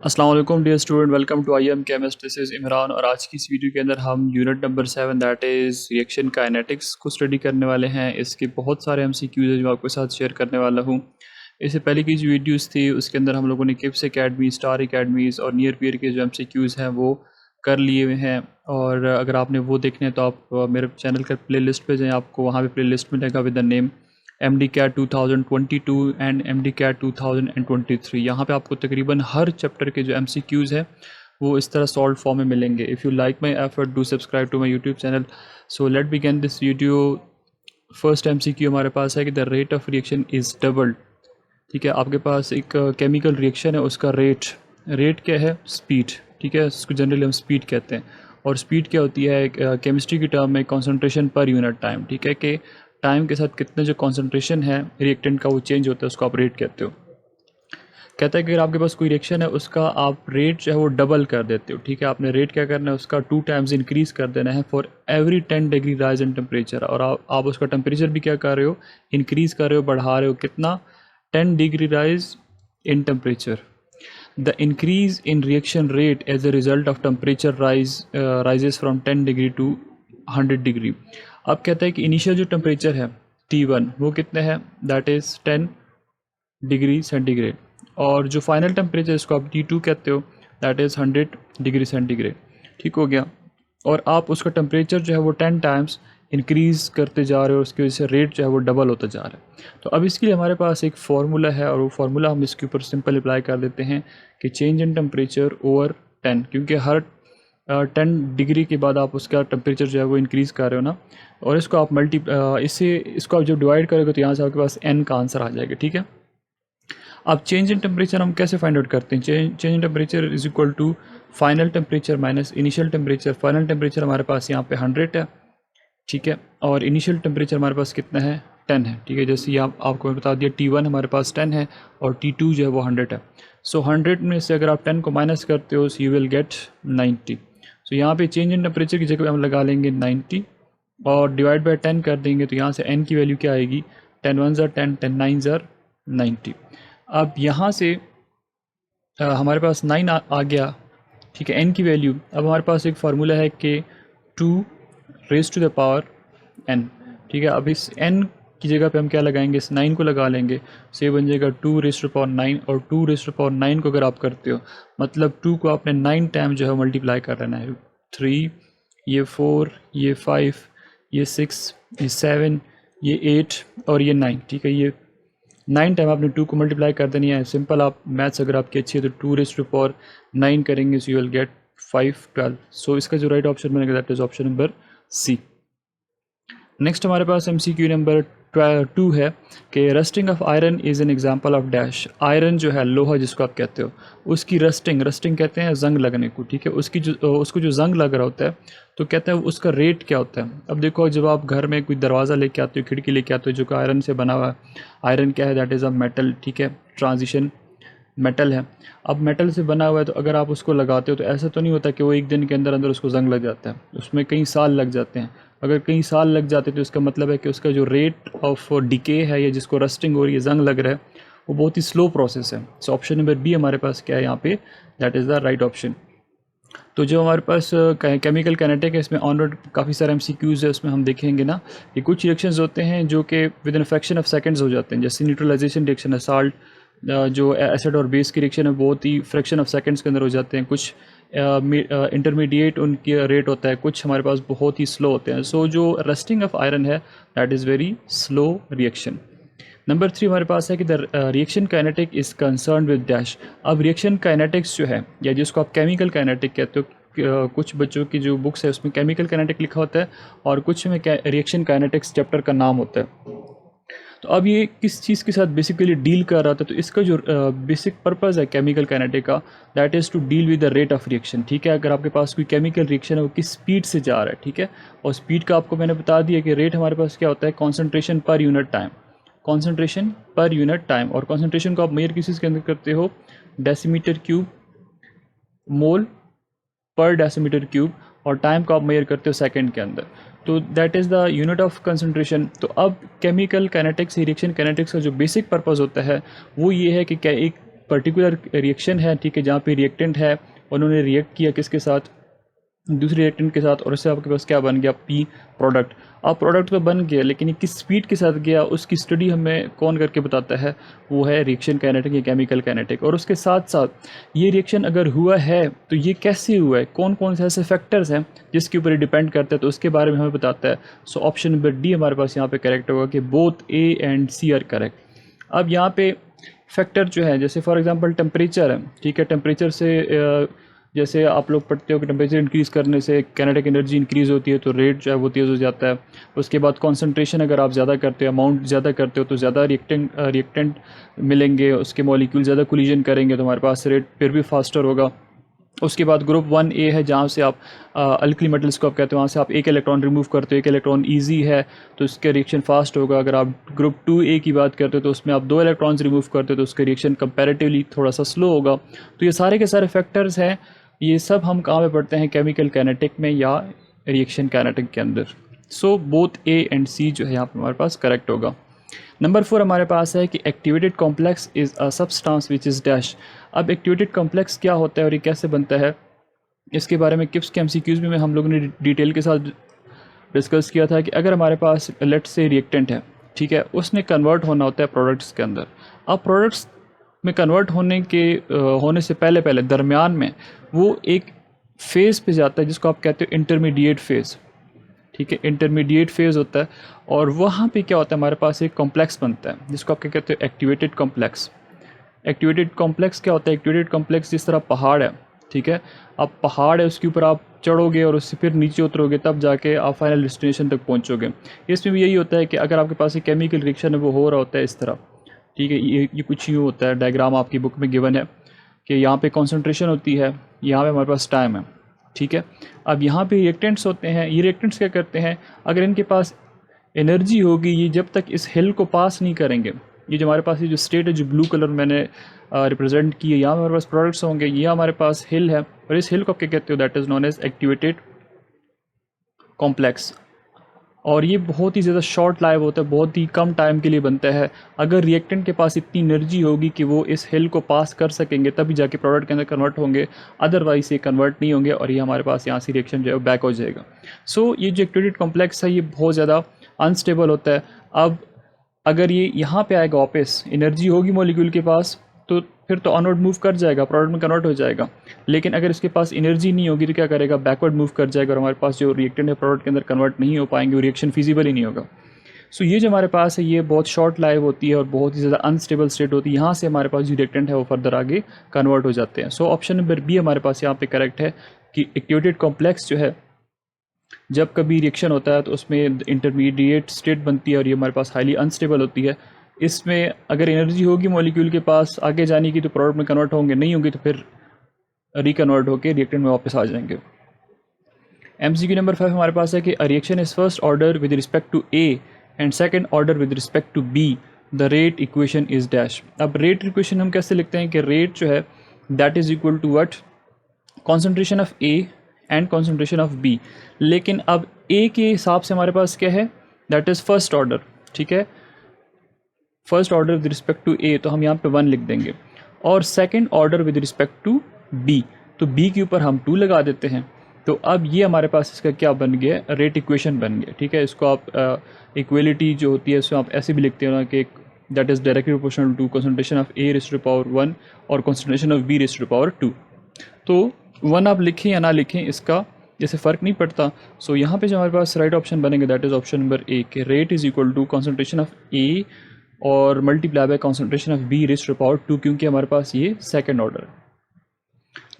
अस्सलाम वालेकुम dear student, welcome to I am chemist. This is Imran और आज की इस वीडियो के अंदर हम unit number 7 that is reaction kinetics को स्टडी करने वाले हैं। इसके बहुत सारे एमसीक्यूज हैं जो आपके साथ शेयर करने वाला हूँ। इससे पहले की जो वीडियोस थी उसके अंदर हम लोगों ने किप्स एकेडमी, स्टार एकेडमीज़ और नियर पीयर के जो एमसीक्यूज हैं वो कर लिए हुए हैं। और अगर आपने वो देखने हैं तो आप मेरे चैनल का प्ले लिस्ट पर जाएँ, आपको वहाँ पर प्ले लिस्ट मिलेगा with the name MD CAT 2022 and MD CAT 2023। यहाँ पे आपको तकरीबन हर चैप्टर के जो MCQs है वो इस तरह सॉल्व फॉर्म में मिलेंगे। If you like my effort do subscribe to my YouTube channel. So let begin this video. First MCQ हमारे पास है कि the rate of reaction is doubled. ठीक है, आपके पास एक केमिकल रिएक्शन है, उसका रेट क्या है? स्पीड। ठीक है, उसको जनरली हम स्पीड कहते हैं। और स्पीड क्या होती है केमिस्ट्री की टर्म में? Concentration per unit time. ठीक है, कि टाइम के साथ कितने जो कॉन्सेंट्रेशन है रिएक्टेंट का वो चेंज होता है, उसको आप रेट कहते हो। कहता है कि अगर आपके पास कोई रिएक्शन है उसका आप रेट जो है वो डबल कर देते हो। ठीक है, आपने रेट क्या करना है? उसका 2 टाइम्स इंक्रीज़ कर देना है for every 10 degree rise in temperature. और आप उसका टेम्परेचर भी क्या कर रहे हो? इंक्रीज़ कर रहे हो, बढ़ा रहे हो। कितना? 10 degree rise in temperature. The increase in reaction rate as a result of temperature rises from 10 degree to 100 degree. अब कहता है कि इनिशियल जो टेम्परेचर है T1 वो कितने है? That is 10 degree centigrade. और जो फाइनल टेम्परेचर इसको आप T2 कहते हो दैट इज़ 100 डिग्री सेंटीग्रेड। ठीक हो गया। और आप उसका टेम्परेचर जो है वो 10 टाइम्स इंक्रीज़ करते जा रहे हो, उसकी वजह से रेट जो है वो डबल होता जा रहा है। तो अब इसके लिए हमारे पास एक फार्मूला है और वो फार्मूला हम इसके ऊपर सिंपल अप्लाई कर देते हैं कि चेंज इन टेम्परेचर ओवर 10, क्योंकि हर 10 डिग्री के बाद आप उसका टेम्परेचर जो है वो इंक्रीज़ कर रहे हो ना। और इसको आप इसको आप जब डिवाइड करोगे तो यहाँ से आपके पास n का आंसर आ जाएगा। ठीक है, अब चेंज इन टेम्परेचर हम कैसे फाइंड आउट करते हैं? Change in temperature is equal to final temperature minus initial temperature. Final temperature हमारे पास यहाँ पे 100 है। ठीक है, और इनिशियल टेम्परेचर हमारे पास कितना है? 10 है। ठीक है, जैसे ये आपको बता दिया T1 हमारे पास 10 है और T2 जो है वो 100 है। सो 100 में से अगर आप 10 को माइनस करते हो सो यू विल गेट 90। सो यहाँ पे चेंज इन टेम्परेचर की जगह पे हम लगा लेंगे 90 और डिवाइड बाय 10 कर देंगे तो यहाँ से n की वैल्यू क्या आएगी? 10 1 ज़र 10, 10 9 ज़र 90। अब यहाँ से हमारे पास 9 आ गया। ठीक है, n की वैल्यू। अब हमारे पास एक फार्मूला है कि 2 raise to the power n। ठीक है, अब इस n की जगह पे हम क्या लगाएंगे? इस 9 को लगा लेंगे। सो ये बन जाएगा 2 रेज़ टू पावर 9। और 2 रेज़ टू पावर 9 को अगर आप करते हो मतलब 2 को आपने 9 टाइम जो है मल्टीप्लाई कर लेना है। 3, ये 4, ये 5, ये 6, ये 7, ये 8 और ये 9। ठीक है, ये 9 टाइम आपने 2 को मल्टीप्लाई कर देनी है। सिंपल, आप मैथ्स अगर आपकी अच्छी है तो 2 रेज़ टू पावर 9 करेंगे so you will get 512। So इसका जो राइट ऑप्शन बनेगा that is option number C. Next हमारे पास MCQ नंबर 2 है कि rusting of iron is an example of dash. Iron जो है, लोहा जिसको आप कहते हो, उसकी रस्टिंग कहते हैं जंग लगने को। ठीक है, उसको जो जंग लग रहा होता है तो कहते हैं उसका रेट क्या होता है। अब देखो, जब आप घर में कोई दरवाज़ा लेके आते हो, खिड़की लेके आते हो जो कि आयरन से बना हुआ है। आयरन क्या है? That is a metal. ठीक है, ट्रांजिशन मेटल है। अब मेटल से बना हुआ है तो अगर आप उसको लगाते हो तो ऐसा तो नहीं होता कि वो एक दिन के अंदर अंदर उसको जंग लग जाता है। उसमें कई साल लग जाते हैं। अगर कई साल लग जाते हैं तो इसका मतलब है कि उसका जो रेट ऑफ डिके है या जिसको रस्टिंग हो रही है, जंग लग रहा है, वो बहुत ही स्लो प्रोसेस है। सो ऑप्शन नंबर बी हमारे पास क्या है यहाँ पे? That is the right option. तो जो हमारे पास केमिकल काइनेटिक है, इसमें ऑनवर्ड काफ़ी सारे MCQs है। उसमें हम देखेंगे ना कि कुछ रिएक्शंस होते हैं जो कि with in fraction of seconds हो जाते हैं। जैसे न्यूट्रलाइजेशन रिएक्शन है, साल्ट जो एसिड और बेस की रिएक्शन है बहुत ही फ्रैक्शन ऑफ सेकंड्स के अंदर हो जाते हैं। कुछ इंटरमीडिएट उनकी रेट होता है, कुछ हमारे पास बहुत ही स्लो होते हैं। सो जो रस्टिंग ऑफ आयरन है that is very slow reaction. Number 3 हमारे पास है कि the reaction kinetic is concern with dash. अब रिएक्शन काइनेटिक्स जो है या जिसको आप केमिकल काइनेटिक कहते हो, कुछ बच्चों की जो बुक्स है उसमें केमिकल काइनेटिक लिखा होता है और कुछ में रिएक्शन काइनेटिक्स चैप्टर का नाम होता है। तो अब ये किस चीज़ के साथ बेसिकली डील कर रहा था? तो इसका जो बेसिक पर्पज़ है केमिकल काइनेटिक का that is to deal with the rate of reaction. ठीक है, अगर आपके पास कोई केमिकल रिएक्शन है वो किस स्पीड से जा रहा है। ठीक है, और स्पीड का आपको मैंने बता दिया कि रेट हमारे पास क्या होता है? Concentration per unit time. Concentration per unit time. और कॉन्सेंट्रेशन को आप मेजर किस चीज़ के अंदर करते हो? डेसीमीटर क्यूब मोल पर डेसीमीटर क्यूब। और टाइम को आप मेजर करते हो सेकंड के अंदर। तो that is the unit of concentration. तो अब केमिकल काइनेटिक्स, रिएक्शन काइनेटिक्स का जो बेसिक पर्पस होता है वो ये है कि क्या एक पर्टिकुलर रिएक्शन है, ठीक है, जहाँ पे रिएक्टेंट है, उन्होंने रिएक्ट किया किसके साथ, दूसरे रिएक्टेंट के साथ, और इससे आपके पास क्या बन गया, पी प्रोडक्ट। अब प्रोडक्ट तो बन गया, लेकिन ये किस स्पीड के साथ गया उसकी स्टडी हमें कौन करके बताता है, वो है रिएक्शन काइनेटिक या केमिकल काइनेटिक। और उसके साथ साथ ये रिएक्शन अगर हुआ है तो ये कैसे हुआ है, कौन कौन से ऐसे फैक्टर्स हैं जिसके ऊपर डिपेंड करते हैं, तो उसके बारे में हमें बताता है। सो ऑप्शन नंबर डी हमारे पास यहाँ पे करेक्ट होगा कि both A and C are correct. अब यहाँ पे फैक्टर जो है, जैसे फॉर एग्जांपल टेम्परेचर है, ठीक है, टेम्परेचर से जैसे आप लोग पढ़ते हो कि टेम्परेचर इंक्रीज़ करने से काइनेटिक एनर्जी इंक्रीज़ होती है, तो रेट जो है वो तेज़ हो जाता है। उसके बाद कंसंट्रेशन अगर आप ज़्यादा करते हो, अमाउंट ज़्यादा करते हो, तो ज़्यादा रिएक्टेंट मिलेंगे, उसके मॉलिक्यूल ज़्यादा कोलिजन करेंगे, तो हमारे पास रेट फिर भी फास्टर होगा। उसके बाद ग्रुप 1A है, जहाँ से आप अल्कली मेटल्स को आप कहते हो, वहाँ से आप एक इलेक्ट्रॉन रिमूव करते हो, एक इलेक्ट्रॉन ईजी है तो उसका रिएक्शन फास्ट होगा। अगर आप ग्रुप 2A की बात करते हो तो उसमें आप 2 इलेक्ट्रॉन्स रिमूव करते हो तो उसका रिएक्शन कंपैरेटिवली थोड़ा सा स्लो होगा। तो ये सारे के सारे फैक्टर्स हैं, ये सब हम कहाँ पे पढ़ते हैं, केमिकल काइनेटिक में या रिएक्शन काइनेटिक के अंदर। सो बोथ ए एंड सी जो है यहाँ पर हमारे पास करेक्ट होगा। नंबर 4 हमारे पास है कि activated complex is a substance which is dash. अब एक्टिवेटेड कॉम्प्लेक्स क्या होता है और ये कैसे बनता है, इसके बारे में किप्स के MCQs में हम लोगों ने डिटेल के साथ डिस्कस किया था कि अगर हमारे पास लेट से रिएक्टेंट है, ठीक है, उसने कन्वर्ट होना होता है प्रोडक्ट्स के अंदर। अब प्रोडक्ट्स में कन्वर्ट होने से पहले दरमियान में वो एक फेज़ पे जाता है जिसको आप कहते हो इंटरमीडिएट फेज़, ठीक है, इंटरमीडिएट फेज़ होता है। और वहाँ पे क्या होता है, हमारे पास एक कॉम्प्लेक्स बनता है जिसको आप क्या कहते हो, एक्टिवेटेड कॉम्प्लेक्स। एक्टिवेटेड कॉम्प्लेक्स क्या होता है, एक्टिवेटेड कॉम्प्लेक्स जिस तरह पहाड़ है, ठीक है, अब पहाड़ है उसके ऊपर आप चढ़ोगे और उससे फिर नीचे उतरोगे तब जाके आप फाइनल डेस्टिनेशन तक पहुँचोगे। इसमें भी यही होता है कि अगर आपके पास एक केमिकल रिएक्शन है वो हो रहा होता है इस तरह, ठीक है, ये कुछ यूँ होता है, डायग्राम आपकी बुक में गिवन है कि यहाँ पे कंसंट्रेशन होती है, यहाँ पे हमारे पास टाइम है, ठीक है। अब यहाँ पे रिएक्टेंट्स होते हैं, ये रिएक्टेंट्स क्या करते हैं, अगर इनके पास एनर्जी होगी, ये जब तक इस हिल को पास नहीं करेंगे, ये जो हमारे पास ये जो स्टेट है जो ब्लू कलर मैंने रिप्रेजेंट की है, यहाँ हमारे पास प्रोडक्ट्स होंगे, ये हमारे पास हिल है, और इस हिल को आप क्या कहते हो, that is known as activated complex. और ये बहुत ही ज़्यादा शॉर्ट लाइव होता है, बहुत ही कम टाइम के लिए बनता है। अगर रिएक्टेंट के पास इतनी एनर्जी होगी कि वो इस हिल को पास कर सकेंगे तभी जाके प्रोडक्ट के अंदर कन्वर्ट होंगे, अदरवाइज ये कन्वर्ट नहीं होंगे और ये हमारे पास यहाँ से रिएक्शन जो है बैक हो जाएगा। सो ये जो एक्टिवेटेड कॉम्प्लेक्स है ये बहुत ज़्यादा अनस्टेबल होता है। अब अगर ये यहाँ पे आएगा, वापस एनर्जी होगी मॉलिक्यूल के पास, तो फिर तो ऑनवर्ड मूव कर जाएगा, प्रोडक्ट में कन्वर्ट हो जाएगा। लेकिन अगर इसके पास एनर्जी नहीं होगी तो क्या करेगा, बैकवर्ड मूव कर जाएगा और हमारे पास जो रिएक्टेंट है प्रोडक्ट के अंदर कन्वर्ट नहीं हो पाएंगे, वो रिएक्शन फिजिबल ही नहीं होगा। सो ये जो हमारे पास है ये बहुत शॉर्ट लाइव होती है और बहुत ही ज़्यादा अनस्टेबल स्टेट होती है। यहाँ से हमारे पास जो रिएक्टेंट है वो फर्दर आगे कन्वर्ट हो जाते हैं। सो ऑप्शन नंबर बी हमारे पास यहाँ पे करेक्ट है कि एक्टिवेटेड कॉम्प्लेक्स जो है जब कभी रिएक्शन होता है तो उसमें इंटरमीडिएट स्टेट बनती है और ये हमारे पास हाईली अनस्टेबल होती है। इसमें अगर एनर्जी होगी मॉलिक्यूल के पास आगे जाने की तो प्रोडक्ट में कन्वर्ट होंगे, नहीं होंगे तो फिर रिकन्वर्ट होकर रिएक्टेंट में वापस आ जाएंगे। MCQ नंबर 5 हमारे पास है कि a reaction is first order with respect to A and second order with respect to B, the rate equation is dash. अब रेट इक्वेशन हम कैसे लिखते हैं कि रेट जो है that is equal to what, concentration of A and concentration of B। लेकिन अब A के हिसाब से हमारे पास क्या है, दैट इज़ फर्स्ट ऑर्डर, ठीक है, first order with respect to A, तो हम यहाँ पे 1 लिख देंगे, और second order with respect to B, तो B के ऊपर हम 2 लगा देते हैं। तो अब ये हमारे पास इसका क्या बन गया, रेट इक्वेशन बन गया, ठीक है। इसको आप इक्वलिटी जो होती है इसको आप ऐसे भी लिखते हो ना कि that is directly proportional to concentration of A raised to power 1 और concentration of B raised to power 2। तो 1 आप लिखें या ना लिखें इसका जैसे फ़र्क नहीं पड़ता। सो यहाँ पे जो हमारे पास राइट ऑप्शन बनेंगे that is option number A के rate is equal to concentration of A और multiply by concentration of B raised to power 2, क्योंकि हमारे पास ये सेकंड ऑर्डर है।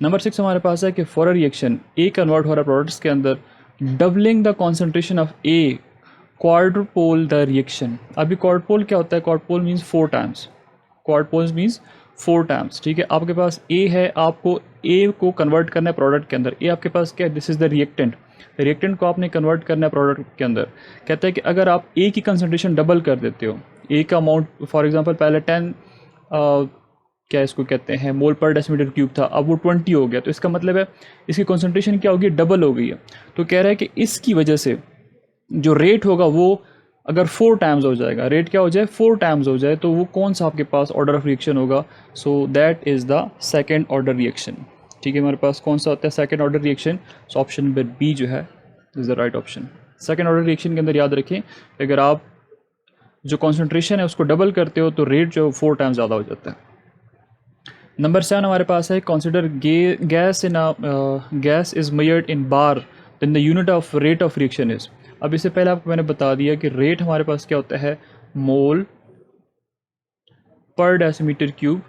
नंबर 6 हमारे पास है कि for a reaction A convert हो रहा है प्रोडक्ट्स के अंदर, doubling the concentration of A quadrupole the reaction. अभी क्वाड्रुपोल क्या होता है, quadrupole means 4 times, quadrupole means 4 times, ठीक है। आपके पास A है, आपको A को कन्वर्ट करना है प्रोडक्ट के अंदर। A आपके पास क्या है, this is the reactant, reactant को आपने कन्वर्ट करना है प्रोडक्ट के अंदर। कहता है कि अगर आप A की कंसंट्रेशन डबल कर देते हो, A का अमाउंट फॉर एग्जांपल पहले 10 क्या इसको कहते हैं मोल पर डेसीमीटर क्यूब था, अब वो 20 हो गया, तो इसका मतलब है इसकी कंसंट्रेशन क्या होगी, डबल हो गई है। तो कह रहा है कि इसकी वजह से जो रेट होगा वो अगर 4 टाइम्स हो जाएगा, रेट क्या हो जाए 4 टाइम्स हो जाए, तो वो कौन सा आपके पास ऑर्डर ऑफ रिएक्शन होगा? So that is the second order reaction. ठीक है, हमारे पास कौन सा होता है second order reaction? So option number B जो है is the right option. Second order reaction के अंदर याद रखें, अगर आप जो कॉन्सेंट्रेशन है उसको डबल करते हो तो रेट जो 4 टाइम्स ज़्यादा हो जाता है। नंबर 7 हमारे पास है, consider gas is measured in bar then the unit of rate of reaction is. अब इससे पहले आपको मैंने बता दिया कि रेट हमारे पास क्या होता है, मोल पर डेसीमीटर क्यूब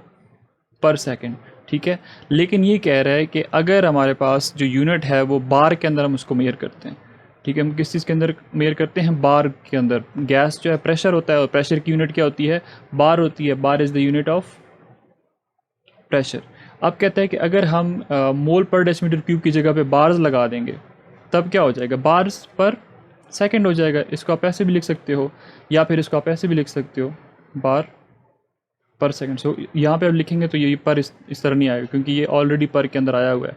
पर सेकंड। ठीक है, लेकिन ये कह रहा है कि अगर हमारे पास जो यूनिट है वो बार के अंदर हम उसको मेजर करते हैं। ठीक है, हम किस चीज़ के अंदर मेजर करते हैं? बार के अंदर। गैस जो है प्रेशर होता है और प्रेशर की यूनिट क्या होती है? बार होती है। Bar is the unit of pressure. अब कहता है कि अगर हम मोल पर डेसीमीटर क्यूब की जगह पे बार्स लगा देंगे तब क्या हो जाएगा? बार्स पर सेकंड हो जाएगा। इसको आप ऐसे भी लिख सकते हो या फिर इसको आप ऐसे भी लिख सकते हो, बार पर सेकंड। सो यहाँ पे आप लिखेंगे तो ये पर इस तरह नहीं आएगा क्योंकि ये ऑलरेडी पर के अंदर आया हुआ है,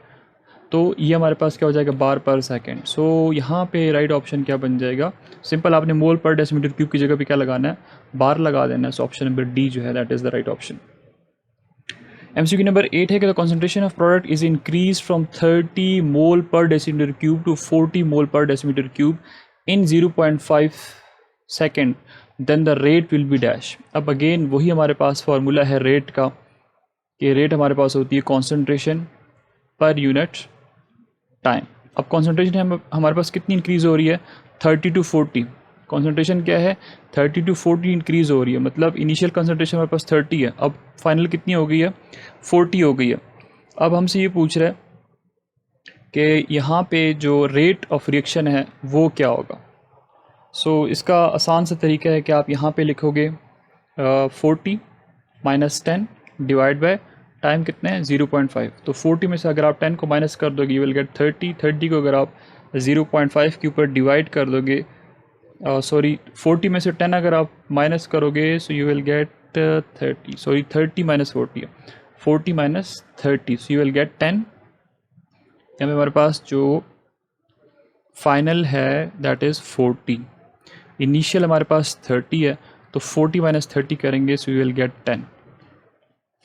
तो ये हमारे पास क्या हो जाएगा? बार पर सेकंड। सो यहाँ पे राइट ऑप्शन क्या बन जाएगा? सिंपल आपने मोल पर डेसीमीटर क्यूब की जगह पे क्या लगाना है? बार लगा देना है। सो ऑप्शन नंबर डी जो है that is the right option. MCQ number 8 है कि the concentration of product is increase from 30 mole per decimetre cube to 40 mole per decimetre cube in 0.5 second, then the rate will be dash. अब again वही हमारे पास formula है rate का, कि rate हमारे पास होती है कॉन्सेंट्रेशन पर यूनिट टाइम। अब कॉन्सेंट्रेशन हमारे पास कितनी इंक्रीज़ हो रही है? 30 टू 40। कॉन्सेंट्रेशन क्या है? 30 टू 40 इंक्रीज़ हो रही है, मतलब इनिशियल कॉन्सेंट्रेशन हमारे पास 30 है, अब फाइनल कितनी हो गई है? 40 हो गई है। अब हमसे ये पूछ रहा है कि यहाँ पे जो रेट ऑफ रिएक्शन है वो क्या होगा? सो इसका आसान सा तरीका है कि आप यहाँ पे लिखोगे 40 माइनस 10 डिवाइड बाय टाइम कितने हैं? 0.5। तो 40 में से अगर आप 10 को माइनस कर दोगे यू विल गेट 30। 30 को अगर आप 0.5 के ऊपर डिवाइड कर दोगे, 40 में से 10 अगर आप माइनस करोगे सो यू विल गेट 30। 30 माइनस 40 है, 40 minus 30, so you will gate 10। यहाँ पे हमारे पास जो फाइनल है दैट इज़ 40। इनिशियल हमारे पास 30 है, तो 40 माइनस 30 करेंगे so you will gate 10।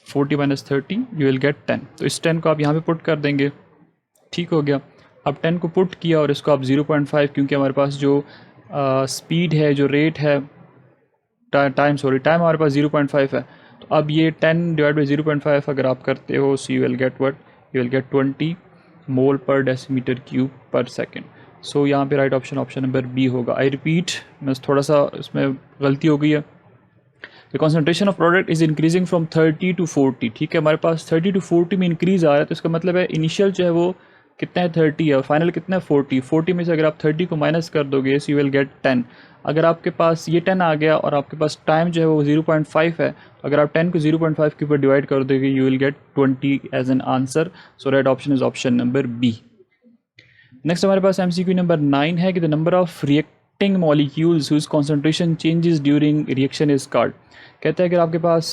40 minus 30 you will gate 10। तो इस 10 को आप यहाँ पे पुट कर देंगे, ठीक हो गया। अब 10 को पुट किया और इसको आप 0.5, क्योंकि हमारे पास जो स्पीड है, जो रेट है, टाइम हमारे पास 0.5 है, तो अब ये 10 डिवाइड बाई 0.5 अगर आप करते हो so you will get what? You will get 20 mole per decimetre cube per second. So यहाँ पे right option option number B होगा। आई रिपीट, मैं थोड़ा सा इसमें गलती हो गई है। The concentration of product is increasing from 30 to 40। ठीक है, हमारे पास 30 टू 40 में इंक्रीज़ आ रहा है, तो इसका मतलब है इनिशियल जो है वो कितना है? 30 है, और फाइनल कितना है? 40। 40 में से अगर आप 30 को माइनस कर दोगे सो यू विल गेट 10। अगर आपके पास ये 10 आ गया और आपके पास टाइम जो है वो 0.5 है, तो अगर आप 10 को 0.5 के ऊपर डिवाइड कर दोगे you will get 20 as an answer. So right option is option number B. Next हमारे पास MCQ नंबर 9 है कि the number of reacting molecules whose concentration changes during reaction is called. कहता है कि आपके पास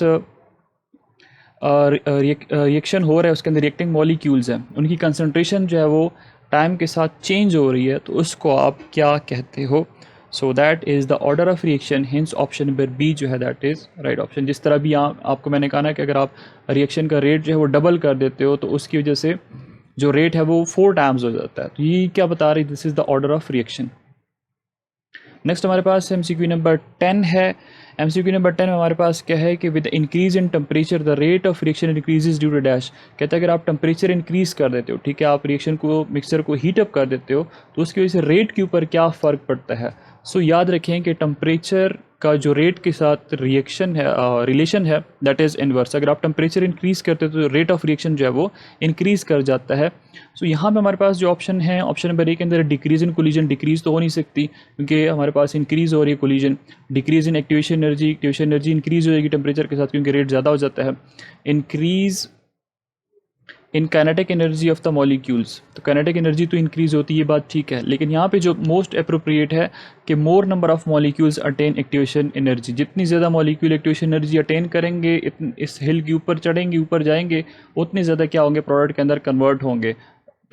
रिएक्शन हो रहा है, उसके अंदर रिएक्टिंग मॉलिक्यूल्स हैं, उनकी कंसंट्रेशन जो है वो टाइम के साथ चेंज हो रही है, तो उसको आप क्या कहते हो? So that is the order of reaction. Hence option number B जो है दैट इज़ राइट ऑप्शन। जिस तरह भी आपको मैंने कहा ना कि अगर आप रिएक्शन का रेट जो है वो डबल कर देते हो तो उसकी वजह से जो रेट है वो 4 टाइम्स हो जाता है, तो ये क्या बता रही? This is the order of reaction. Next हमारे पास MCQ नंबर 10 है। MCQ नंबर 10 में हमारे पास क्या है कि with increase in temperature the rate of reaction increases due to dash. कहता है अगर आप टेम्परेचर इंक्रीज़ कर देते हो, ठीक है, आप रिएक्शन को, मिक्सचर को हीट अप कर देते हो, तो उसकी वजह से रेट के ऊपर क्या फ़र्क पड़ता है? सो याद रखें कि टेम्परेचर का जो रेट के साथ रिएक्शन है, रिलेशन है, दैट इज़ इनवर्स। अगर आप टेम्परेचर इंक्रीज़ करते हो तो रेट ऑफ रिएक्शन जो है वो इंक्रीज़ कर जाता है। सो यहाँ पे हमारे पास जो ऑप्शन है, ऑप्शन नंबर ए के अंदर डिक्रीज़ इन कोलिजन। डिक्रीज़ तो हो नहीं सकती क्योंकि हमारे पास इंक्रीज़ हो रही है कोलिजन। डिक्रीज़ इन एक्टिवेशन एनर्जी इंक्रीज़ हो जाएगी टेम्परेचर के साथ क्योंकि रेट ज़्यादा हो जाता है। Increase in kinetic energy of the molecules, तो काइनेटिक एनर्जी तो इंक्रीज़ होती है, ये बात ठीक है, लेकिन यहाँ पे जो मोस्ट अप्रोप्रिएट है कि मोर number of molecules attain activation energy. जितनी ज़्यादा मॉलिक्यूल एक्टिवेशन एनर्जी अटेन करेंगे, इस हिल के ऊपर चढ़ेंगे, ऊपर जाएंगे, उतने ज़्यादा क्या होंगे? प्रोडक्ट के अंदर कन्वर्ट होंगे।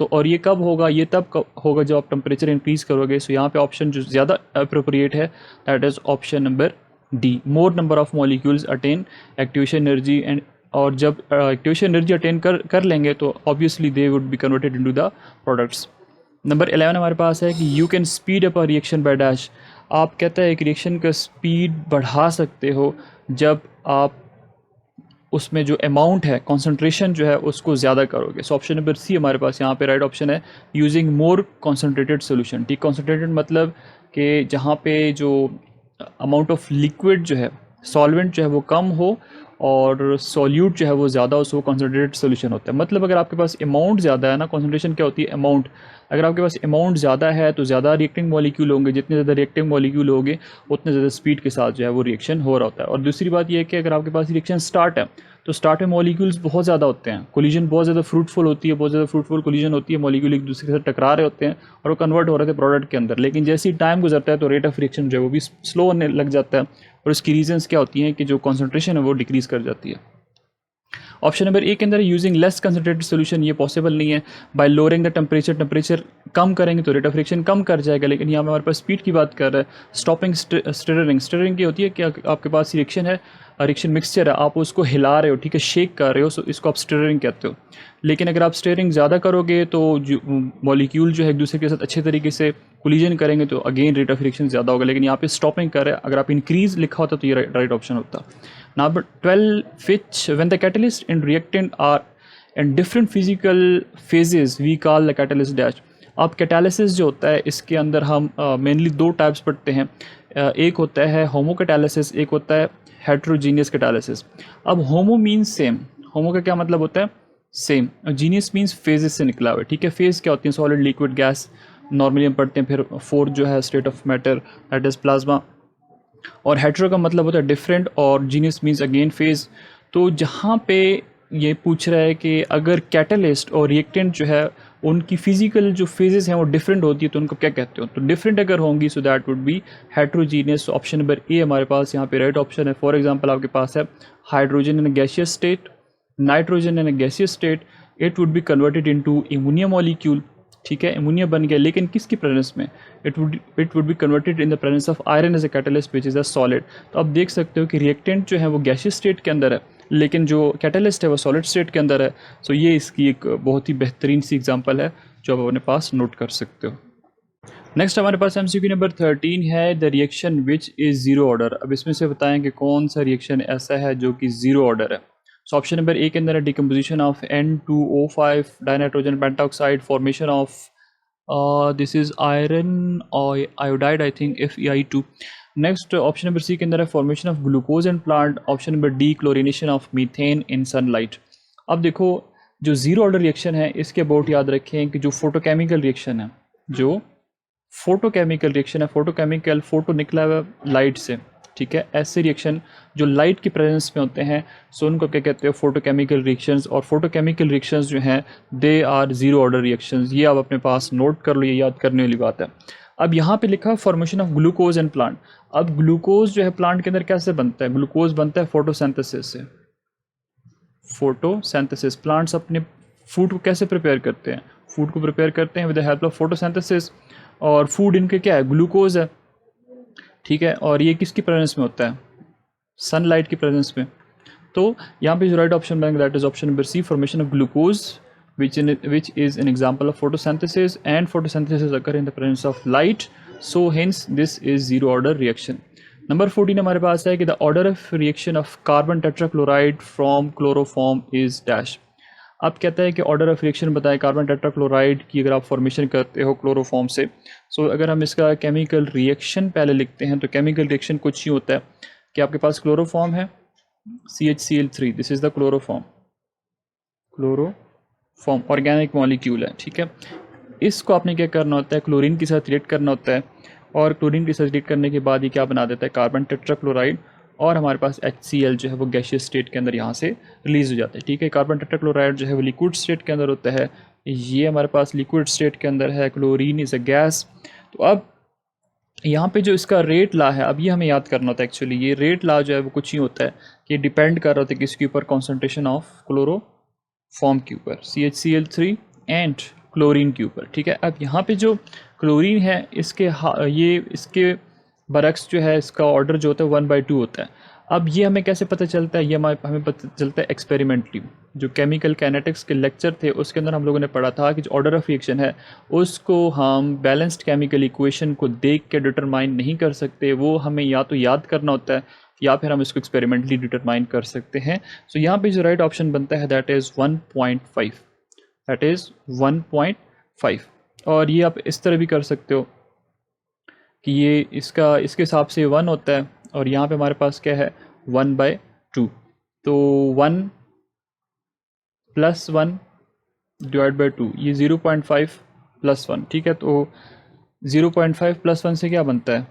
तो और ये कब होगा, ये तब होगा जब आप टेम्परेचर इंक्रीज़ करोगे। सो यहाँ पे ऑप्शन जो ज़्यादा अप्रोप्रिएट है that is option number D, more number of molecules attain activation energy and, और जब एक्टिवेशन एनर्जी अटेन कर लेंगे तो obviously they would be converted into the products. Number 11 हमारे पास है कि you can speed up a reaction by dash. आप कहते हैं एक रिएक्शन का स्पीड बढ़ा सकते हो जब आप उसमें जो अमाउंट है, कॉन्सेंट्रेशन जो है उसको ज़्यादा करोगे। सो ऑप्शन नंबर सी हमारे पास यहाँ पे राइट ऑप्शन है, यूजिंग मोर कॉन्सेंट्रेटेड सोल्यूशन। ठीक, कॉन्सेंट्रेटेड मतलब कि जहाँ पे जो अमाउंट ऑफ लिक्विड जो है, सॉल्वेंट जो है वो कम हो और सॉल्यूट जो है वो ज़्यादा हो, सो कॉन्सेंट्रेटेड सोल्यूशन होता है। मतलब अगर आपके पास अमाउंट ज़्यादा है ना, कॉन्सेंट्रेशन क्या होती है, अमाउंट। अगर आपके पास अमाउंट ज़्यादा है तो ज़्यादा रिएक्टिंग मॉलिक्यूल होंगे, जितने ज़्यादा रिएक्टिंग मॉलिक्यूल होंगे उतने ज़्यादा स्पीड के साथ जो है वो रिएक्शन हो रहा होता है। और दूसरी बात यह है कि अगर आपके पास रिएक्शन स्टार्ट है तो स्टार्ट में मॉलिक्यूल्स बहुत ज़्यादा होते हैं, कोलिजन बहुत ज़्यादा फ्रूटफुल होती है, बहुत ज़्यादा फ्रूटफुल कोलिजन होती है, मॉलिक्यूल एक दूसरे के साथ टकरा रहे होते हैं और वो कन्वर्ट हो रहे थे प्रोडक्ट के अंदर। लेकिन जैसे ही टाइम गुजरता है तो रेट ऑफ रिएक्शन जो है वो भी स्लो होने लग जाता है, और उसकी रीजंस क्या होती हैं कि जो कॉन्सेंट्रेशन है वो डिक्रीज़ कर जाती है। ऑप्शन नंबर ए के अंदर यूजिंग लेस कंसनट्रेटेड सोल्यूशन, ये पॉसिबल नहीं है। By lowering the temperature, temperature कम करेंगे तो रेट ऑफ रिएक्शन कम कर जाएगा, लेकिन यहाँ पे हमारे पास स्पीड की बात कर रहे हैं। स्टॉपिंग स्टिरिंग, स्टिरिंग की होती है कि आपके पास रिएक्शन है, रिएक्शन मिक्सचर है, आप उसको हिला रहे हो, ठीक है, शेक कर रहे हो, सो इसको आप स्टिरिंग कहते हो। लेकिन अगर आप स्टिरिंग ज़्यादा करोगे तो जो मॉलिक्यूल जो है एक दूसरे के साथ अच्छे तरीके से कोलिजन करेंगे तो अगेन रेट ऑफ रिएक्शन ज़्यादा होगा। लेकिन यहाँ पे स्टॉपिंग कर रहे हैं, अगर आप इंक्रीज लिखा होता तो ये राइट ऑप्शन होता। Number 12, which when the catalyst and reactant are in different physical phases we call the catalyst dash। अब कैटालिसिस जो होता है इसके अंदर हम मेनली दो टाइप्स पढ़ते हैं। एक होता है होमो कैटालिसिस, एक होता है हेट्रोजीनियस कैटालिसिस। अब होमो मीन्स सेम, होमो का क्या मतलब होता है, सेम। जीनियस मीन्स फेजेस से निकला हुआ है, ठीक है। फेज क्या होती है, सॉलिड, लिक्विड, गैस, नॉर्मली हम पढ़ते हैं। फिर फोर्थ जो है state of matter that is plasma, और हेट्रो का मतलब होता है डिफरेंट, और जीनियस मीन्स अगेन फेज। तो जहाँ पे ये पूछ रहा है कि अगर कैटलिस्ट और रिएक्टेंट जो है उनकी फिजिकल जो फेजेस हैं वो डिफरेंट होती है तो उनको क्या कहते हो, तो डिफरेंट अगर होंगी so that would be heterogeneous. Option number A हमारे पास यहाँ पे राइट ऑप्शन है। फॉर एग्जांपल आपके पास है hydrogen in a gaseous state, nitrogen in a gaseous state, it would be converted into ammonia molecule, ठीक है, अमोनिया बन गया, लेकिन किसकी प्रेजेंस में, it would be converted in the presence of iron as a catalyst which is a solid. तो आप देख सकते हो कि रिएक्टेंट जो है वो गैसियस स्टेट के अंदर है, लेकिन जो कैटलिस्ट है वो सॉलिड स्टेट के अंदर है। सो ये इसकी एक बहुत ही बेहतरीन सी एग्जांपल है जो आप अपने पास नोट कर सकते हो। नेक्स्ट हमारे पास MCQ नंबर 13 है, the reaction which is zero order. अब इसमें से बताएं कि कौन सा रिएक्शन ऐसा है जो कि जीरो ऑर्डर है। सो ऑप्शन नंबर ए के अंदर है decomposition of N2O5 dinitrogen pentoxide, formation of this is iron or iodide, I think FeI2। Next option number C के अंदर है formation of glucose in plant. Option number D chlorination of methane in sunlight. अब देखो जो zero order reaction है इसके about याद रखें कि जो फोटोकेमिकल रिएक्शन है, जो फोटोकेमिकल रिएक्शन है, फोटोकेमिकल, फोटो निकला हुआ लाइट से, ठीक है, ऐसे रिएक्शन जो लाइट की प्रेजेंस में होते हैं सो उनको क्या कहते हैं, फोटोकेमिकल रिएक्शंस। और फोटोकेमिकल रिएक्शंस जो हैं they are zero order reactions. ये आप अपने पास नोट कर लो, ये याद करने वाली बात है। अब यहाँ पे लिखा है formation of glucose in plant. अब ग्लूकोज जो है प्लांट के अंदर कैसे बनता है, ग्लूकोज बनता है फोटोसिंथेसिस से। फोटोसिंथेसिस, प्लांट्स अपने फूड को कैसे प्रिपेयर करते हैं, फूड को प्रिपेयर करते हैं with the help of photosynthesis, और फूड इनके क्या है, ग्लूकोज है, ठीक है। और ये किसकी प्रेजेंस में होता है, सनलाइट की प्रेजेंस में। तो यहाँ पे जो राइट ऑप्शन बनेगा that is option number C, formation of glucose which is an example of photosynthesis, and photosynthesis occur in the presence of light, so hence this is zero order reaction। Number 14 हमारे पास है कि the order of reaction of carbon tetrachloride from chloroform is dash. अब कहता है कि order of reaction बताए carbon tetrachloride की अगर आप फॉर्मेशन करते हो क्लोरोफॉर्म से। सो अगर हम इसका केमिकल रिएक्शन पहले लिखते हैं तो केमिकल रिएक्शन कुछ ही होता है कि आपके पास क्लोरोफॉर्म है CHCl3, this is the chloroform, chloroform organic molecule है, ठीक है। इसको आपने क्या करना होता है, क्लोरीन के साथ रिएक्ट करना होता है, और क्लोरीन के साथ रिएक्ट करने के बाद ये क्या बना देता है, कार्बन टेट्राक्लोराइड, और हमारे पास HCl जो है वो गैसियस स्टेट के अंदर यहाँ से रिलीज हो जाता है, ठीक है। कार्बन टेट्राक्लोराइड जो है वो लिक्विड स्टेट के अंदर होता है, ये हमारे पास लिक्विड स्टेट के अंदर है, क्लोरीन इज़ अ गैस। तो अब यहाँ पे जो इसका रेट ला है, अब ये हमें याद करना होता है। एक्चुअली ये रेट ला जो है वो कुछ ही होता है कि डिपेंड कर रहा होता है किसके ऊपर, कॉन्सेंट्रेशन ऑफ क्लोरोफॉर्म के ऊपर, CHCl3 एंड क्लोरीन के ऊपर, ठीक है। अब यहाँ पे जो क्लोरीन है इसके बरक्स जो है इसका ऑर्डर जो होता है 1/2 होता है। अब ये हमें कैसे पता चलता है? ये हमें पता चलता है एक्सपेरिमेंटली। जो केमिकल काइनेटिक्स के लेक्चर थे उसके अंदर हम लोगों ने पढ़ा था कि जो ऑर्डर ऑफ रिएक्शन है उसको हम बैलेंस्ड केमिकल इक्वेशन को देख के डिटरमाइन नहीं कर सकते, वो हमें या तो याद करना होता है या फिर हम इसको एक्सपेरिमेंटली डिटरमाइन कर सकते हैं। सो यहाँ पे जो राइट ऑप्शन बनता है दैट इज़ 1.5, दैट इज़ 1.5। और ये आप इस तरह भी कर सकते हो कि ये इसके हिसाब से 1 होता है और यहाँ पे हमारे पास क्या है 1/2, तो 1 + 1 / 2 ये 0.5 + 1, ठीक है। तो 0.5 + 1 से क्या बनता है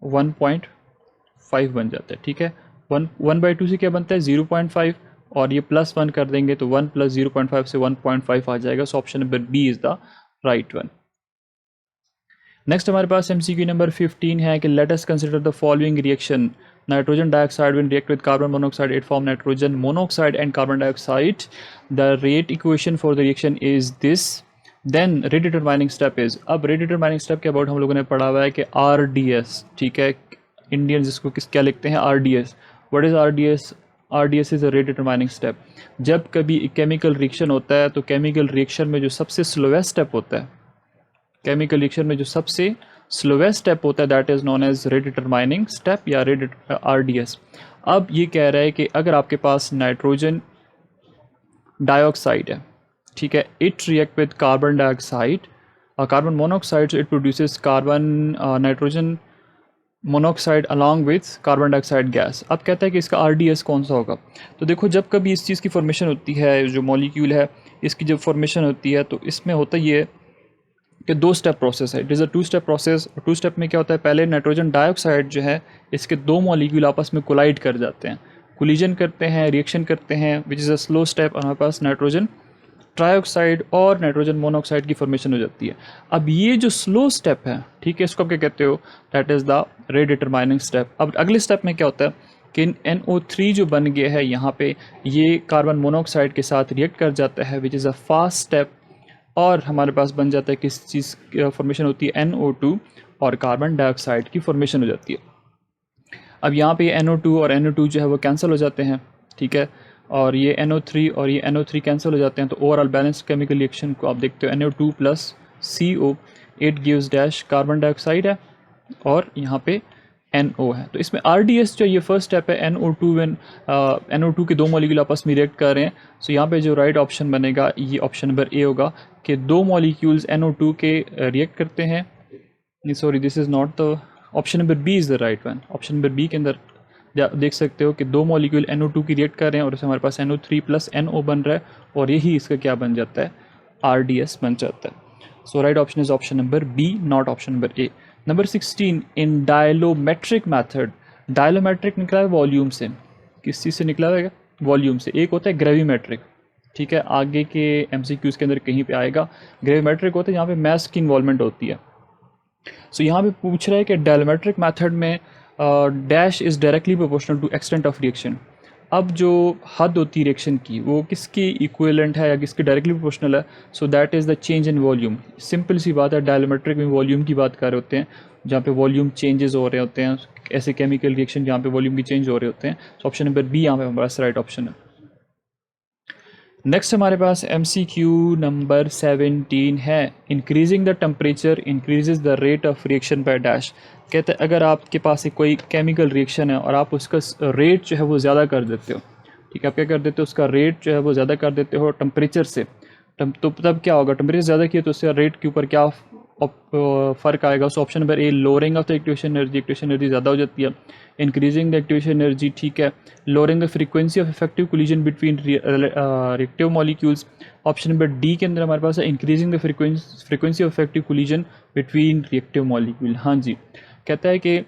1.5 बन जाता है, ठीक है। 1/2 से क्या बनता है 0.5 और ये +1 कर देंगे तो 1 + 0.5 से 1.5 आ जाएगा। So option number B is the right one. Next हमारे पास MCQ नंबर 15 है कि let us consider the following reaction. Nitrogen dioxide when react with carbon monoxide it form nitrogen monoxide and carbon dioxide. The rate equation for the reaction is this, then rate determining step is. अब rate determining step के about हम लोगों ने पढ़ा हुआ है कि RDS, ठीक है। इंडियन जिसको क्या लिखते हैं RDS। What is RDS? RDS is a rate determining step. जब कभी केमिकल रिएक्शन होता है तो केमिकल रिएक्शन में जो सबसे स्लोएस्ट स्टेप होता है, केमिकल रिएक्शन में जो सबसे स्लोवेस्ट स्टेप होता है that is known as rate determining step या रेट RDS। अब ये कह रहा है कि अगर आपके पास नाइट्रोजन डाइऑक्साइड है, ठीक है, it react with carbon dioxide और carbon monoxide, it produces carbon nitrogen monoxide along with carbon dioxide gas. अब कहता है कि इसका RDS कौन सा होगा। तो देखो जब कभी इस चीज़ की फॉर्मेशन होती है, जो मॉलिक्यूल है इसकी जब फॉर्मेशन होती है तो इसमें होता ये है कि 2 स्टेप प्रोसेस है। It is a 2 step process. 2 step में क्या होता है, पहले नाइट्रोजन डाइऑक्साइड जो है इसके 2 मॉलिक्यूल आपस में कोलाइड कर जाते हैं, कोलिजन करते हैं, रिएक्शन करते हैं, विच इज़ अ स्लो स्टेप। हमारे पास नाइट्रोजन ट्राइऑक्साइड और नाइट्रोजन मोनोऑक्साइड की फॉर्मेशन हो जाती है। अब ये जो स्लो स्टेप है, ठीक है, इसको आप क्या कहते हो, that is the rate determining step. अब अगले स्टेप में क्या होता है कि NO3 जो बन गया है यहाँ पे ये कार्बन मोनोऑक्साइड के साथ रिएक्ट कर जाता है, विच इज़ अ फास्ट स्टेप, और हमारे पास बन जाता है किस चीज़ की फॉर्मेशन होती है NO2 और कार्बन डाइऑक्साइड की फॉर्मेशन हो जाती है। अब यहाँ पे NO2 और NO2 जो है वो कैंसिल हो जाते हैं, ठीक है, और ये NO3 और ये NO3 कैंसिल हो जाते हैं। तो ओवरऑल बैलेंस्ड केमिकल रिएक्शन को आप देखते हो NO2 + CO, it gives dash carbon dioxide है और यहाँ पे NO है। तो इसमें RDS जो ये फर्स्ट स्टेप है NO2 व्हेन NO2 के 2 मॉलिक्यूल आपस में रिएक्ट कर रहे हैं। सो यहाँ पे जो राइट ऑप्शन बनेगा ये ऑप्शन नंबर ए होगा कि 2 मॉलिक्यूल्स NO2 के रिएक्ट करते हैं। Sorry, this is not the option number B is the right one. Option number B के अंदर देख सकते हो कि 2 मॉलिक्यूल NO2 की रिएक्ट कर रहे हैं और इससे हमारे पास NO3 + NO बन रहा है और यही इसका क्या बन जाता है, RDS बन जाता है। So right option is option number B, not option number A. Number 16, in dilatometric method. Dilatometric निकला है वॉल्यूम से, किस चीज़ से निकला है, वॉल्यूम से। एक होता है ग्रेविमेट्रिक, ठीक है, आगे के MCQs के अंदर कहीं पे आएगा। ग्रेविमेट्रिक होता है यहाँ पे मैस की इन्वॉल्वमेंट होती है। सो यहाँ पे पूछ रहा है कि डायलोमेट्रिक मैथड में dash is directly proportional to extent of reaction. अब जो हद होती है रिएक्शन की वो किसकी इक्विवेलेंट है या किसकी डायरेक्टली प्रोपोर्शनल है, so that is the change in volume. Simple सी बात है, डायलोमेट्रिक में वॉल्यूम की बात कर रहे होते हैं, जहाँ पे वॉल्यूम चेंजेस हो रहे होते हैं, ऐसे केमिकल रिएक्शन जहाँ पे वॉल्यूम भी चेंज हो रहे होते हैं। सो ऑप्शन नंबर बी यहाँ पे हमारे पास राइट ऑप्शन है। नेक्स्ट हमारे पास MCQ नंबर 17 है, increasing the temperature increases the rate of reaction by dash. कहते हैं अगर आपके पास एक कोई केमिकल रिएक्शन है और आप उसका रेट जो है वो ज़्यादा कर देते हो, ठीक है, आप क्या कर देते हो, उसका रेट जो है वो ज़्यादा कर देते हो टेम्परेचर से, तो तब क्या होगा, टेम्परेचर ज़्यादा किया तो उसका रेट के ऊपर क्या फ़र्क आएगा। सो option number A, lowering of the activation energy, activation energy ज़्यादा हो जाती है। इंक्रीजिंग द एक्टिवेशन एनर्जी, ठीक है। Lowering the frequency of effective collision between reactive molecules. Option number D के अंदर हमारे पास है increasing the frequency of effective collision between reactive molecule. हाँ जी, कहता है कि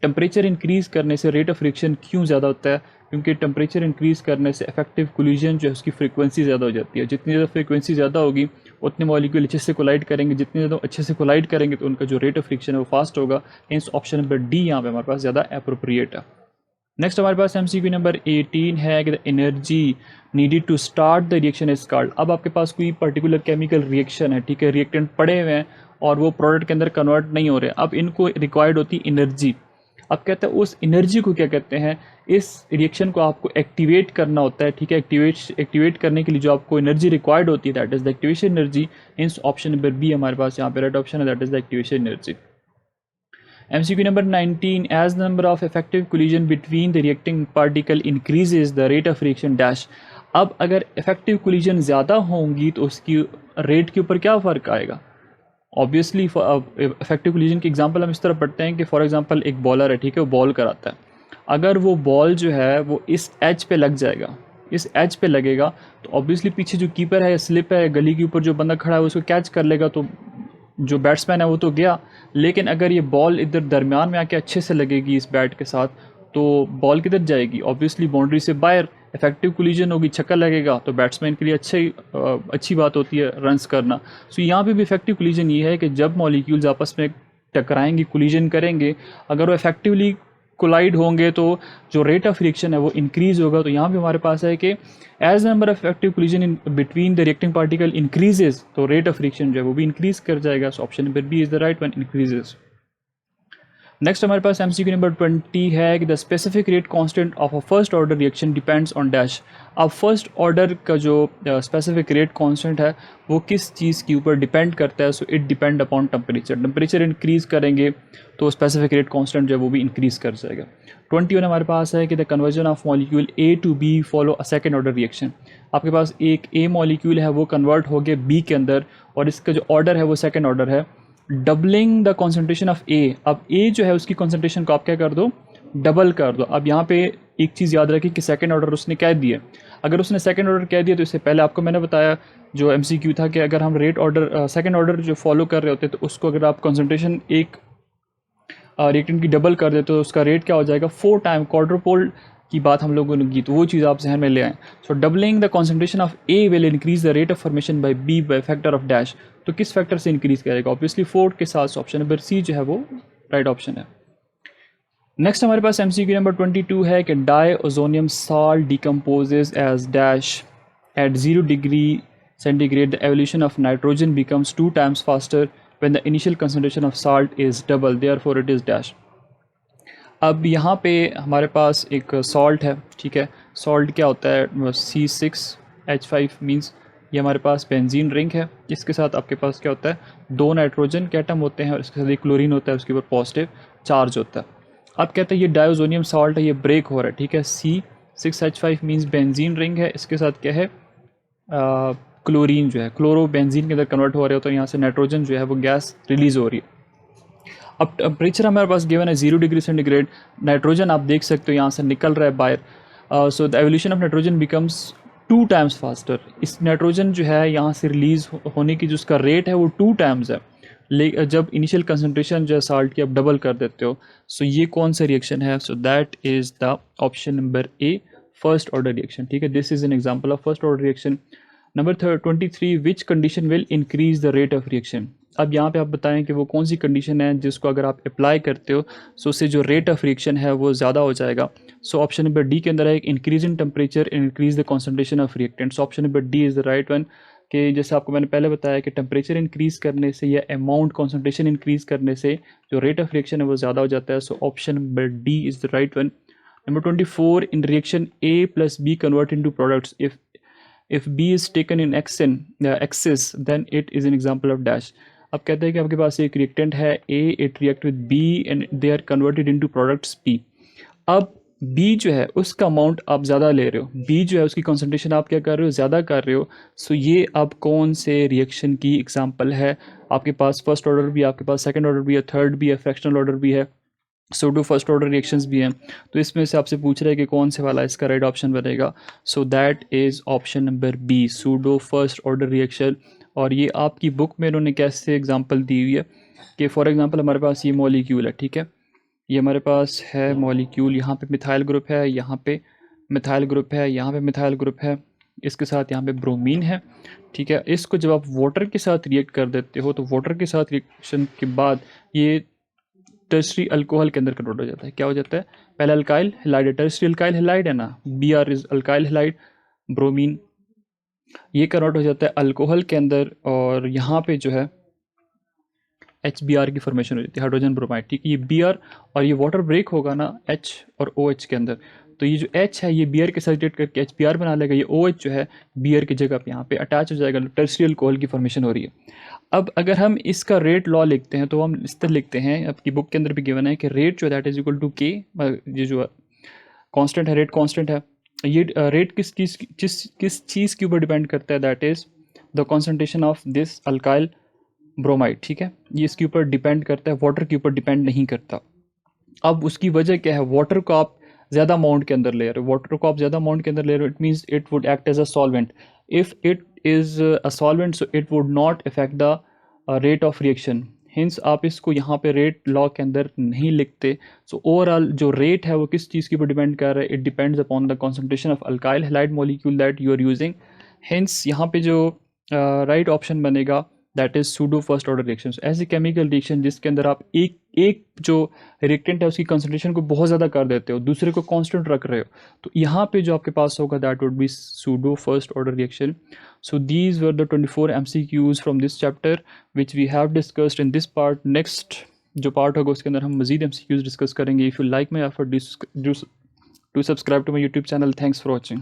टेम्परेचर इंक्रीज़ करने से रेट ऑफ रिएक्शन क्यों ज़्यादा होता है, क्योंकि टेम्परेचर इंक्रीज़ करने से इफेक्टिव कोलिजन जो है उसकी फ्रीक्वेंसी ज़्यादा हो जाती है। जितनी ज़्यादा फ्रीक्वेंसी ज़्यादा होगी उतने मॉलिक्यूल अच्छे से कोलाइड करेंगे, जितने ज़्यादा अच्छे से कोलाइड करेंगे तो उनका जो रेट ऑफ रिएक्शन है वो फास्ट होगा। हेंस ऑप्शन नंबर डी यहाँ पे हमारे पास ज़्यादा एप्रोप्रिएट है। नेक्स्ट हमारे पास MCQ नंबर 18 है कि the energy needed to start the reaction is called. अब आपके पास कोई पर्टिकुलर केमिकल रिएक्शन है, ठीक है, रिएक्टेंट पड़े हुए हैं और वो प्रोडक्ट के अंदर कन्वर्ट नहीं हो रहे, अब इनको रिक्वायर्ड होती एनर्जी। अब कहते हैं उस एनर्जी को क्या कहते हैं, इस रिएक्शन को आपको एक्टिवेट करना होता है, ठीक है। एक्टिवेट करने के लिए जो आपको एनर्जी रिक्वायर्ड होती है that is the activation energy. In option number B हमारे पास यहाँ पे राइट ऑप्शन है, that is the activation energy. MCQ number 19, as the number of effective collision between the reacting particle increases the rate of reaction dash। अब अगर effective collision ज़्यादा होंगी तो उसकी रेट के ऊपर क्या फ़र्क आएगा। ऑब्वियसली इफेक्टिव कोलिजन की एग्जांपल हम इस तरह पढ़ते हैं कि फॉर एग्जांपल एक बॉलर है, ठीक है, वो बॉल कराता है। अगर वो बॉल जो है वो इस एज पे लग जाएगा, इस एज पे लगेगा तो ऑब्वियसली पीछे जो कीपर है या स्लिप है गली के ऊपर जो बंदा खड़ा है उसको कैच कर लेगा, तो जो बैट्समैन है वो तो गया। लेकिन अगर ये बॉल इधर दरमियान में आके अच्छे से लगेगी इस बैट के साथ तो बॉल किधर जाएगी, ऑब्वियसली बाउंड्री से बाहर। इफेक्टिव कोलिजन होगी, छक्का लगेगा तो बैट्समैन के लिए अच्छी बात होती है रन्स करना। सो यहाँ पे भी इफेक्टिव कोलिजन ये है कि जब मॉलिक्यूल्स आपस में टकराएंगे, कोलिजन करेंगे, अगर वो इफेक्टिवली कोलाइड होंगे तो जो रेट ऑफ रिएक्शन है वो इंक्रीज़ होगा। तो यहाँ भी हमारे पास है कि as number of effective collision in between the reacting particle increases तो रेट ऑफ रिएक्शन जो है वो भी इंक्रीज कर जाएगा। So option number B is the right one, increases. Next हमारे पास MCQ नंबर 20 है कि the specific rate constant of a first order reaction depends on dash. अब फर्स्ट ऑर्डर का जो स्पेसिफिक रेट कांस्टेंट है वो किस चीज़ के ऊपर डिपेंड करता है। So it depend upon temperature increase करेंगे तो स्पेसिफिक रेट कांस्टेंट जो है वो भी इंक्रीज़ कर जाएगा। 21 हमारे पास है कि the conversion of molecule A to B follow a second order reaction. आपके पास एक A मॉलिक्यूल है वो कन्वर्ट हो गया B के अंदर और इसका जो ऑर्डर है वो सेकेंड ऑर्डर है। डबलिंग द कॉन्सेंट्रेशन ऑफ ए, अब ए जो है उसकी कॉन्सेंट्रेशन को आप क्या कर दो, डबल कर दो। अब यहाँ पे एक चीज़ याद रखिए कि सेकंड ऑर्डर उसने कह दिया, अगर उसने सेकंड ऑर्डर कह दिया तो इससे पहले आपको मैंने बताया जो MCQ था कि अगर हम रेट ऑर्डर सेकंड ऑर्डर जो फॉलो कर रहे होते तो उसको अगर आप कॉन्सेंट्रेशन एक रिएक्टेंट की डबल कर देते तो उसका रेट क्या हो जाएगा, 4 टाइम। क्वाड्रुपोल की बात हम लोगों ने की तो वो चीज़ आप जहन में ले आएँ। So doubling the concentration of A will increase the rate of formation by B by factor of dash. तो किस फैक्टर से इंक्रीज करेगा, ऑब्वियसली 4 के साथ। ऑप्शन नंबर सी जो है वो राइट ऑप्शन है। नेक्स्ट हमारे पास MCQ नंबर 22 है कि diazonium salt decomposes as dash at 0 degree centigrade the evolution of nitrogen becomes 2 times faster when the initial concentration of salt is double, therefore it is dash. अब यहाँ पे हमारे पास एक सॉल्ट है, ठीक है, सॉल्ट क्या होता है, C6H5 मींस ये हमारे पास बेंजीन रिंग है। इसके साथ आपके पास क्या होता है, 2 नाइट्रोजन के एटम होते हैं और इसके साथ एक क्लोरीन होता है, उसके ऊपर पॉजिटिव चार्ज होता है। अब कहते हैं ये डाईओजोनियम सॉल्ट है, ये ब्रेक हो रहा है, ठीक है। C6H5 मींस बेंजीन रिंग है, इसके साथ क्या है, क्लोरीन जो है क्लोरो बेंजीन के अंदर कन्वर्ट हो रहे हो तो यहाँ से नाइट्रोजन जो है वो गैस रिलीज़ हो रही है। अब टेम्परेचर हमारे पास गिवन है 0 डिग्री सेंटीग्रेड, नाइट्रोजन आप देख सकते हो यहाँ से निकल रहा है बाहर। So the evolution of nitrogen becomes 2 times faster. इस नाइट्रोजन जो है यहाँ से रिलीज़ होने की जो उसका रेट है वो 2 टाइम्स है, जब इनिशियल कंसनट्रेशन जो है साल्ट की आप डबल कर देते हो। सो ये कौन सा रिएक्शन है, so that is the option number A, first order reaction, ठीक है। This is an example of first order reaction. Number 23, which condition will increase the rate of reaction. अब यहाँ पे आप बताएं कि वो कौन सी कंडीशन है जिसको अगर आप अप्लाई करते हो सो उससे जो रेट ऑफ रिएक्शन है वो ज़्यादा हो जाएगा। सो ऑप्शन नंबर डी के अंदर है increase in temperature increase the concentration of reactants. Option number D is the right one, कि जैसे आपको मैंने पहले बताया कि टेम्परेचर इंक्रीज करने से या अमाउंट कॉन्सेंट्रेशन इंक्रीज करने से जो रेट ऑफ रिएक्शन है वो ज़्यादा हो जाता है। सो option number D is the right one. Number 24, in reaction A plus B convert into products if B is taken in excess then it is an example of dash। अब कहते हैं कि आपके पास एक रिएक्टेंट है A, it react with B and they are converted into products P। अब B जो है उसका अमाउंट आप ज़्यादा ले रहे हो, B जो है उसकी कॉन्सेंट्रेशन आप क्या कर रहे हो, ज़्यादा कर रहे हो। सो ये अब कौन से रिएक्शन की एग्जांपल है, आपके पास फर्स्ट ऑर्डर भी है, आपके पास सेकंड ऑर्डर भी है, थर्ड भी है, फ्रैक्शनल ऑर्डर भी है, सूडो फर्स्ट ऑर्डर रिएक्शंस भी हैं। तो इसमें से आपसे पूछ रहे हैं कि कौन से वाला इसका राइट ऑप्शन बनेगा। So that is option number B, pseudo first order reaction. और ये आपकी बुक में इन्होंने कैसे एग्जांपल दी हुई है कि फॉर एग्जांपल हमारे पास ये मॉलिक्यूल है, ठीक है, ये हमारे पास है मॉलिक्यूल, यहाँ पे मिथाइल ग्रुप है, यहाँ पे मिथाइल ग्रुप है, यहाँ पे मिथाइल ग्रुप है, इसके साथ यहाँ पे ब्रोमीन है, ठीक है। इसको जब आप वाटर के साथ रिएक्ट कर देते हो तो वाटर के साथ रिएक्शन के बाद ये टर्शरी अल्कोहल के अंदर कन्वर्ट हो जाता है। क्या हो जाता है? पहले अल्काइल हैलाइड है, टर्शरी अल्काइल हैलाइड है ना, Br is alkyl halide, bromine, ये कन्वर्ट हो जाता है अल्कोहल के अंदर, और यहाँ पे जो है HBr की फॉर्मेशन हो जाती है, हाइड्रोजन ब्रोमाइड। ठीक है, ये Br और ये वाटर ब्रेक होगा ना H और OH के अंदर, तो ये जो H है ये Br के साथ रिएक्ट करके HBr बना लेगा, ये OH जो है Br की जगह पे यहाँ पे अटैच हो जाएगा, टर्शरी अल्कोहल की फॉर्मेशन हो रही है। अब अगर हम इसका रेट लॉ लिखते हैं तो हम इस तरह लिखते हैं, आपकी बुक के अंदर भी गिवन है कि रेट जो दैट इज इक्वल टू के, ये जो कांस्टेंट है, रेट कांस्टेंट है, ये रेट किस चीज़ के ऊपर डिपेंड करता है? That is the concentration of this alkyl bromide. ठीक है, ये इसके ऊपर डिपेंड करता है, वाटर के ऊपर डिपेंड नहीं करता। अब उसकी वजह क्या है? वाटर को आप ज़्यादा अमाउंट के अंदर ले रहे हो, वाटर को आप ज़्यादा अमाउंट के अंदर ले रहे हो, it means it would act as a solvent. If it is a solvent so it would not effect the rate of reaction, hence आप इसको यहाँ पे रेट लॉ के अंदर नहीं लिखते। सो ओवरऑल जो रेट है वो किस चीज़ के ऊपर डिपेंड कर रहा है? It depends upon the concentration of alkyl halide molecule that you are using. Hence यहाँ पे जो राइट ऑप्शन बनेगा that is pseudo first order reaction. ऐसी केमिकल रिएक्शन जिसके अंदर आप एक जो रिएक्टेंट है उसकी कंसंट्रेशन को बहुत ज़्यादा कर देते हो, दूसरे को कांस्टेंट रख रहे हो, तो यहाँ पे जो आपके पास होगा that would be pseudo first order reaction. So these were the 24 MCQs from this chapter which we have discussed in this part. Next जो पार्ट होगा उसके अंदर हम मजीद MCQs डिस्कस करेंगे। If you like my effort do subscribe to my YouTube channel. Thanks for watching.